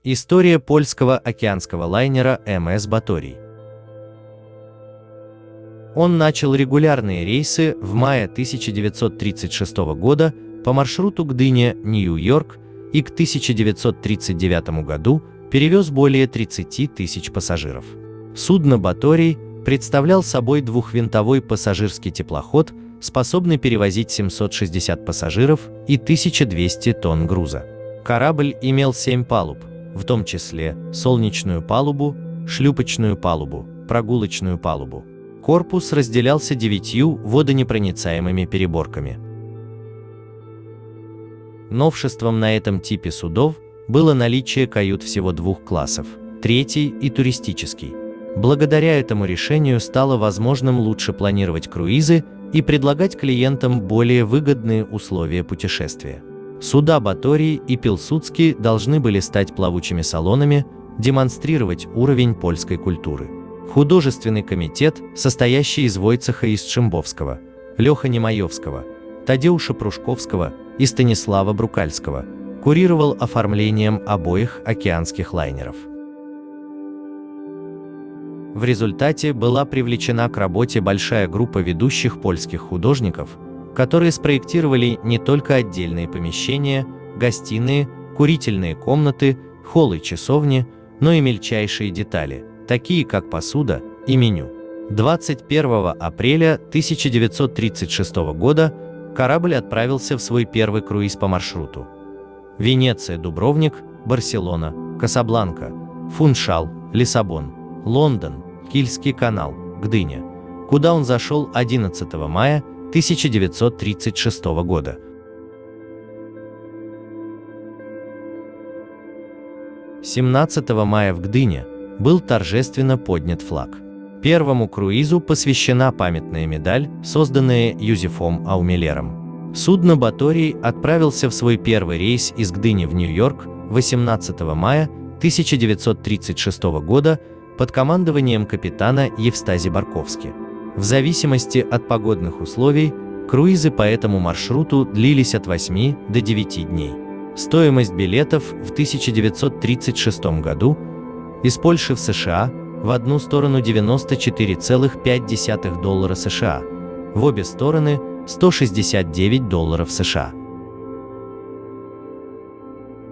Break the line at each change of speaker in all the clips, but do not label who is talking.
История польского океанского лайнера МС Баторий. Он начал регулярные рейсы в мае 1936 года по маршруту Гдыня-Нью-Йорк и к 1939 году перевез более 30 тысяч пассажиров. Судно «Баторий» представлял собой двухвинтовой пассажирский теплоход, способный перевозить 760 пассажиров и 1200 тонн груза. Корабль имел 7 палуб, в том числе солнечную палубу, шлюпочную палубу, прогулочную палубу. Корпус разделялся 9 водонепроницаемыми переборками. Новшеством на этом типе судов было наличие кают всего 2 классов – третий и туристический. Благодаря этому решению стало возможным лучше планировать круизы и предлагать клиентам более выгодные условия путешествия. Суда «Баторий» и «Пилсудский» должны были стать плавучими салонами, демонстрировать уровень польской культуры. Художественный комитет, состоящий из Войцеха Исчимбовского, Леха Немаевского, Тадеуша Прушковского и Станислава Брукальского, курировал оформлением обоих океанских лайнеров. В результате была привлечена к работе большая группа ведущих польских художников, которые спроектировали не только отдельные помещения, гостиные, курительные комнаты, холлы, часовни, но и мельчайшие детали, такие как посуда и меню. 21 апреля 1936 года корабль отправился в свой первый круиз по маршруту: Венеция, Дубровник, Барселона, Касабланка, Фуншал, Лиссабон, Лондон, Кильский канал, Гдыня, куда он зашел 11 мая 1936 года. – 17 мая в Гдыне был торжественно поднят флаг. Первому круизу посвящена памятная медаль, созданная Юзефом Аумелером. Судно «Баторий» отправился в свой первый рейс из Гдыни в Нью-Йорк 18 мая 1936 года под командованием капитана Евстази Барковски. В зависимости от погодных условий, круизы по этому маршруту длились от 8 до 9 дней. Стоимость билетов в 1936 году из Польши в США в одну сторону $94,5 США, в обе стороны $169 США.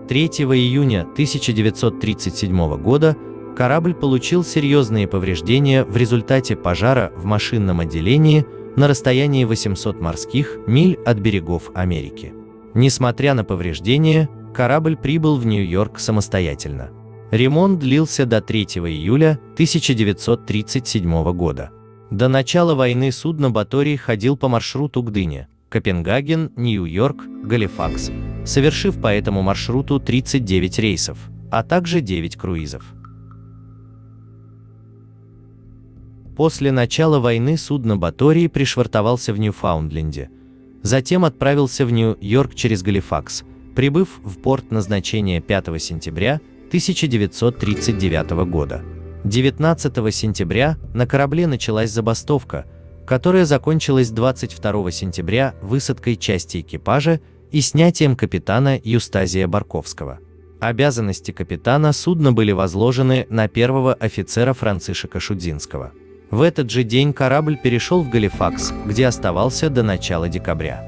3 июня 1937 года корабль получил серьезные повреждения в результате пожара в машинном отделении на расстоянии 800 морских миль от берегов Америки. Несмотря на повреждения, корабль прибыл в Нью-Йорк самостоятельно. Ремонт длился до 3 июля 1937 года. До начала войны судно «Баторий» ходил по маршруту Гдыня, Копенгаген, Нью-Йорк, Галифакс, совершив по этому маршруту 39 рейсов, а также 9 круизов. После начала войны судно «Баторий» пришвартовался в Ньюфаундленде, затем отправился в Нью-Йорк через Галифакс, прибыв в порт назначения 5 сентября 1939 года. 19 сентября на корабле началась забастовка, которая закончилась 22 сентября высадкой части экипажа и снятием капитана Юстазия Барковского. Обязанности капитана судна были возложены на первого офицера Францишека Шудзинского. В этот же день корабль перешел в Галифакс, где оставался до начала декабря.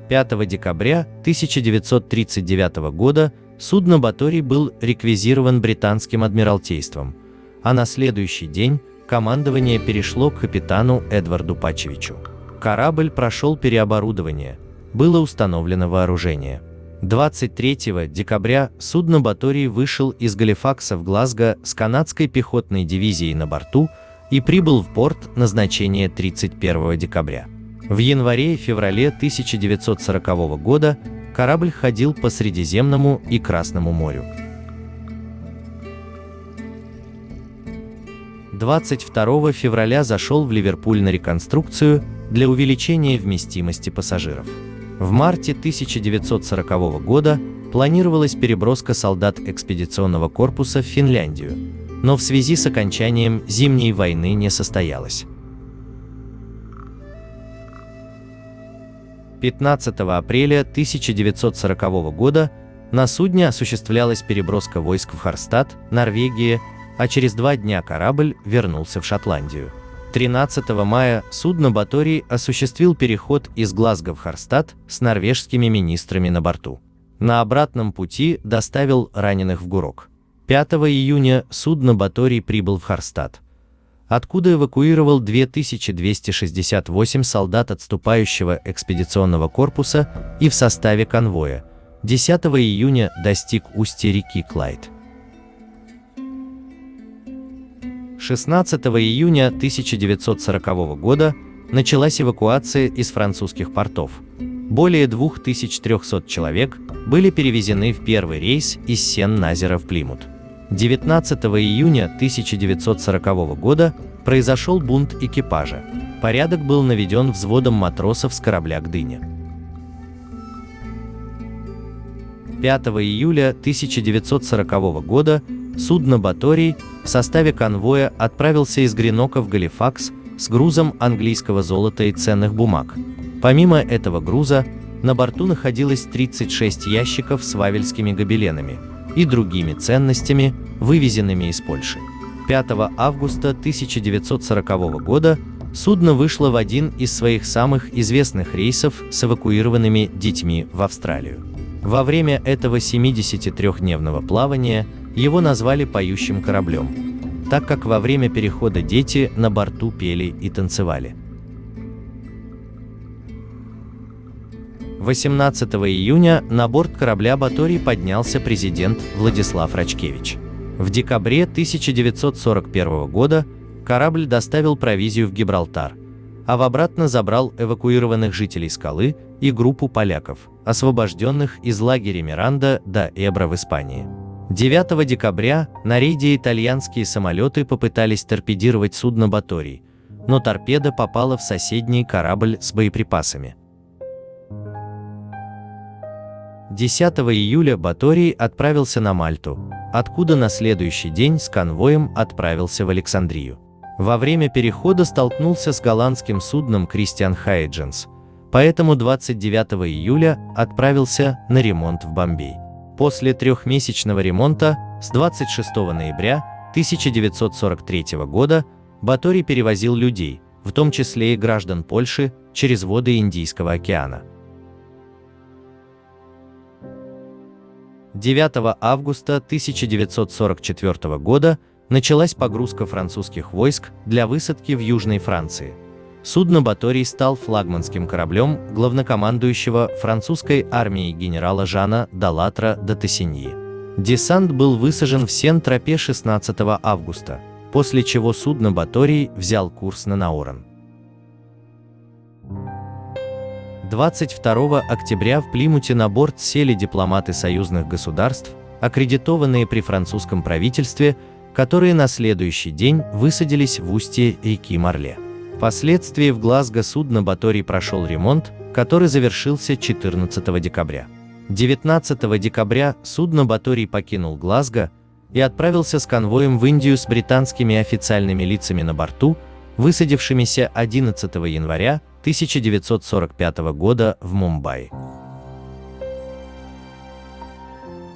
5 декабря 1939 года судно «Баторий» был реквизирован британским адмиралтейством, а на следующий день командование перешло к капитану Эдварду Пачевичу. Корабль прошел переоборудование, было установлено вооружение. 23 декабря судно «Баторий» вышел из Галифакса в Глазго с канадской пехотной дивизией на борту и прибыл в порт назначения 31 декабря. В январе и феврале 1940 года корабль ходил по Средиземному и Красному морю. 22 февраля зашел в Ливерпуль на реконструкцию для увеличения вместимости пассажиров. В марте 1940 года планировалась переброска солдат экспедиционного корпуса в Финляндию, но в связи с окончанием Зимней войны не состоялась. 15 апреля 1940 года на судне осуществлялась переброска войск в Харстад, Норвегия, а через 2 дня корабль вернулся в Шотландию. 13 мая судно «Баторий» осуществил переход из Глазго в Харстад с норвежскими министрами на борту. На обратном пути доставил раненых в Гурок. 5 июня судно «Баторий» прибыл в Харстад, откуда эвакуировал 2268 солдат отступающего экспедиционного корпуса и в составе конвоя 10 июня достиг устья реки Клайд. 16 июня 1940 года началась эвакуация из французских портов. Более 2300 человек были перевезены в первый рейс из Сен-Назера в Плимут. 19 июня 1940 года произошел бунт экипажа. Порядок был наведен взводом матросов с корабля «Гдыня». 5 июля 1940 года судно «Баторий» в составе конвоя отправился из Гренока в Галифакс с грузом английского золота и ценных бумаг. Помимо этого груза на борту находилось 36 ящиков с вавельскими гобеленами и другими ценностями, вывезенными из Польши. 5 августа 1940 года судно вышло в один из своих самых известных рейсов с эвакуированными детьми в Австралию. Во время этого 73-дневного плавания его назвали «поющим кораблем», так как во время перехода дети на борту пели и танцевали. 18 июня на борт корабля «Баторий» поднялся президент Владислав Рачкевич. В декабре 1941 года корабль доставил провизию в Гибралтар, а в обратно забрал эвакуированных жителей Скалы и группу поляков, освобожденных из лагеря Миранда до Эбро в Испании. 9 декабря на рейде итальянские самолеты попытались торпедировать судно «Баторий», но торпеда попала в соседний корабль с боеприпасами. 10 июля «Баторий» отправился на Мальту, откуда на следующий день с конвоем отправился в Александрию. Во время перехода столкнулся с голландским судном «Кристиан Хайдженс», поэтому 29 июля отправился на ремонт в Бомбей. После трехмесячного ремонта с 26 ноября 1943 года «Баторий» перевозил людей, в том числе и граждан Польши, через воды Индийского океана. 9 августа 1944 года началась погрузка французских войск для высадки в Южной Франции. Судно «Баторий» стал флагманским кораблем главнокомандующего французской армией генерала Жана Далатра де Тессиньи. Десант был высажен в Сен-Тропе 16 августа, после чего судно «Баторий» взял курс на Наоран. 22 октября в Плимуте на борт сели дипломаты союзных государств, аккредитованные при французском правительстве, которые на следующий день высадились в устье реки Марле. Впоследствии в Глазго судно «Баторий» прошел ремонт, который завершился 14 декабря. 19 декабря судно «Баторий» покинул Глазго и отправился с конвоем в Индию с британскими официальными лицами на борту, высадившимися 11 января 1945 года в Мумбаи.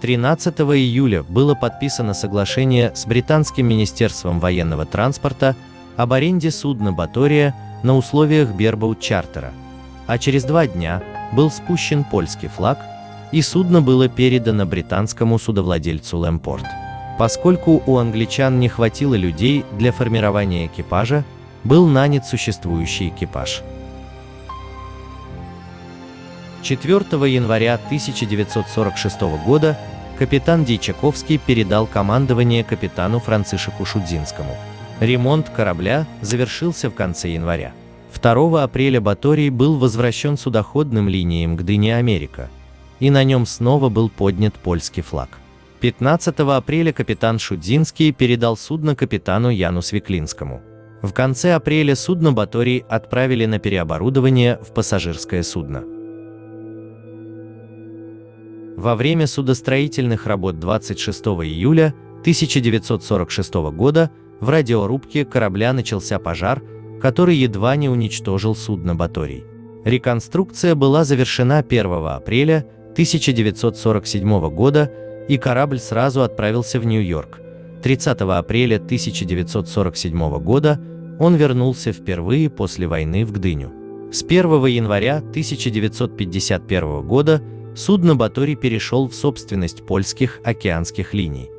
13 июля было подписано соглашение с британским министерством военного транспорта об аренде судна «Батория» на условиях бербоут-чартера, а через 2 дня был спущен польский флаг, и судно было передано британскому судовладельцу Лэмпорт. Поскольку у англичан не хватило людей для формирования экипажа, был нанят существующий экипаж. 4 января 1946 года капитан Дьячаковский передал командование капитану Францишеку Шудзинскому. Ремонт корабля завершился в конце января. 2 апреля «Баторий» был возвращен судоходным линиям Гдыня-Америка, и на нем снова был поднят польский флаг. 15 апреля капитан Шудзинский передал судно капитану Яну Свеклинскому. В конце апреля судно «Баторий» отправили на переоборудование в пассажирское судно. Во время судостроительных работ 26 июля 1946 года в радиорубке корабля начался пожар, который едва не уничтожил судно «Баторий». Реконструкция была завершена 1 апреля 1947 года, и корабль сразу отправился в Нью-Йорк. 30 апреля 1947 года он вернулся впервые после войны в Гдыню. С 1 января 1951 года судно «Баторий» перешел в собственность польских океанских линий.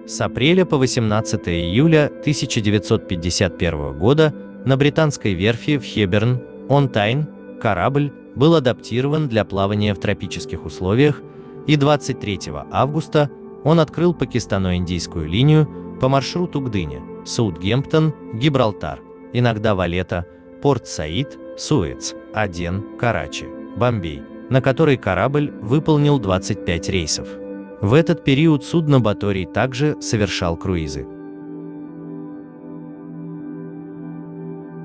С апреля по 18 июля 1951 года на британской верфи в Hebburn-on-Tyne корабль был адаптирован для плавания в тропических условиях, и 23 августа он открыл пакистано-индийскую линию по маршруту Гдыня, Саутгемптон, Гибралтар, иногда Валета, Порт-Саид, Суэц, Аден, Карачи, Бомбей, на которой корабль выполнил 25 рейсов. В этот период судно «Баторий» также совершал круизы.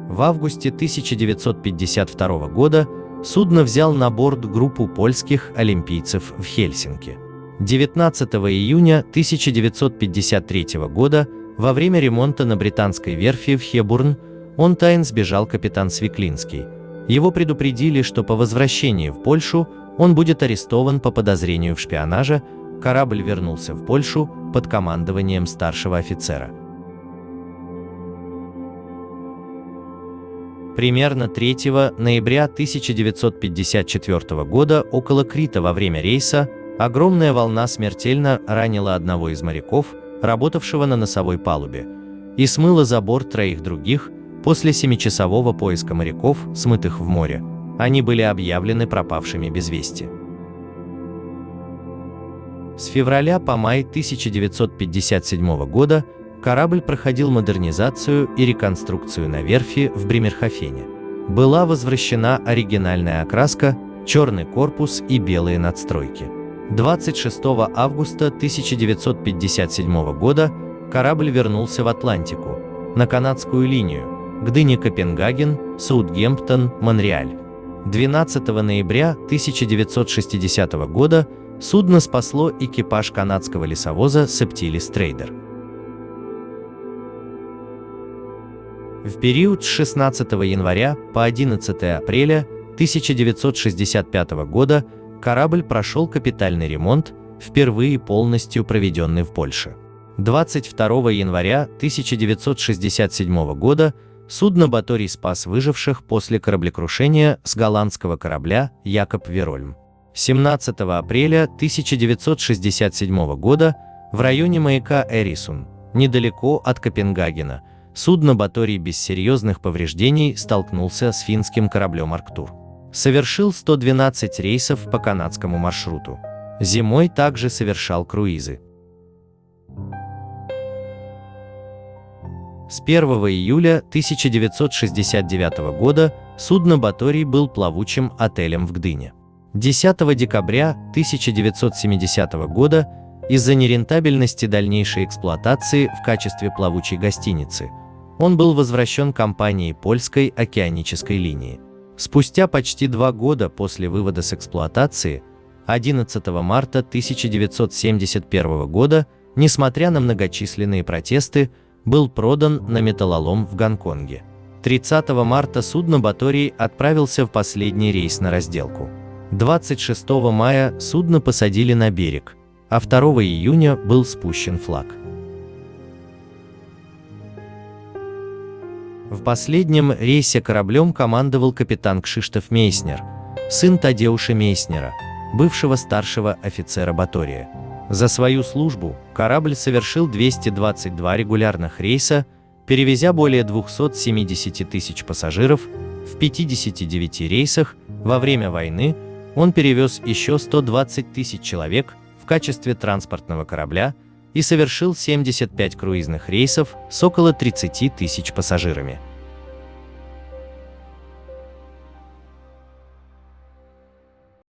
В августе 1952 года судно взял на борт группу польских олимпийцев в Хельсинки. 19 июня 1953 года во время ремонта на британской верфи в Hebburn-on-Tyne сбежал капитан Свеклинский. Его предупредили, что по возвращении в Польшу он будет арестован по подозрению в шпионаже. Корабль вернулся в Польшу под командованием старшего офицера. Примерно 3 ноября 1954 года около Крита во время рейса огромная волна смертельно ранила одного из моряков, работавшего на носовой палубе, и смыла за борт 3 других. После 7-часового поиска моряков, смытых в море, они были объявлены пропавшими без вести. С февраля по май 1957 года корабль проходил модернизацию и реконструкцию на верфи в Бремерхафене. Была возвращена оригинальная окраска, черный корпус и белые надстройки. 26 августа 1957 года корабль вернулся в Атлантику, на канадскую линию, Гдыня-Копенгаген, Саутгемптон, Монреаль. 12 ноября 1960 года судно спасло экипаж канадского лесовоза Септилис Трейдер. В период с 16 января по 11 апреля 1965 года корабль прошел капитальный ремонт, впервые полностью проведенный в Польше. 22 января 1967 года судно «Баторий» спас выживших после кораблекрушения с голландского корабля «Якоб Верольм». 17 апреля 1967 года в районе маяка Эрисун, недалеко от Копенгагена, судно «Баторий» без серьезных повреждений столкнулся с финским кораблем «Арктур». Совершил 112 рейсов по канадскому маршруту. Зимой также совершал круизы. С 1 июля 1969 года судно «Баторий» был плавучим отелем в Гдыне. 10 декабря 1970 года из-за нерентабельности дальнейшей эксплуатации в качестве плавучей гостиницы он был возвращен компанией польской океанической линии. Спустя почти 2 года после вывода с эксплуатации, 11 марта 1971 года, несмотря на многочисленные протесты, был продан на металлолом в Гонконге. 30 марта судно «Баторий» отправился в последний рейс на разделку. 26 мая судно посадили на берег, а 2 июня был спущен флаг. В последнем рейсе кораблем командовал капитан Кшиштоф Мейснер, сын Тадеуша Мейснера, бывшего старшего офицера «Батория». За свою службу корабль совершил 222 регулярных рейса, перевезя более 270 тысяч пассажиров в 59 рейсах. Во время войны он перевез еще 120 тысяч человек в качестве транспортного корабля и совершил 75 круизных рейсов с около 30 тысяч пассажирами.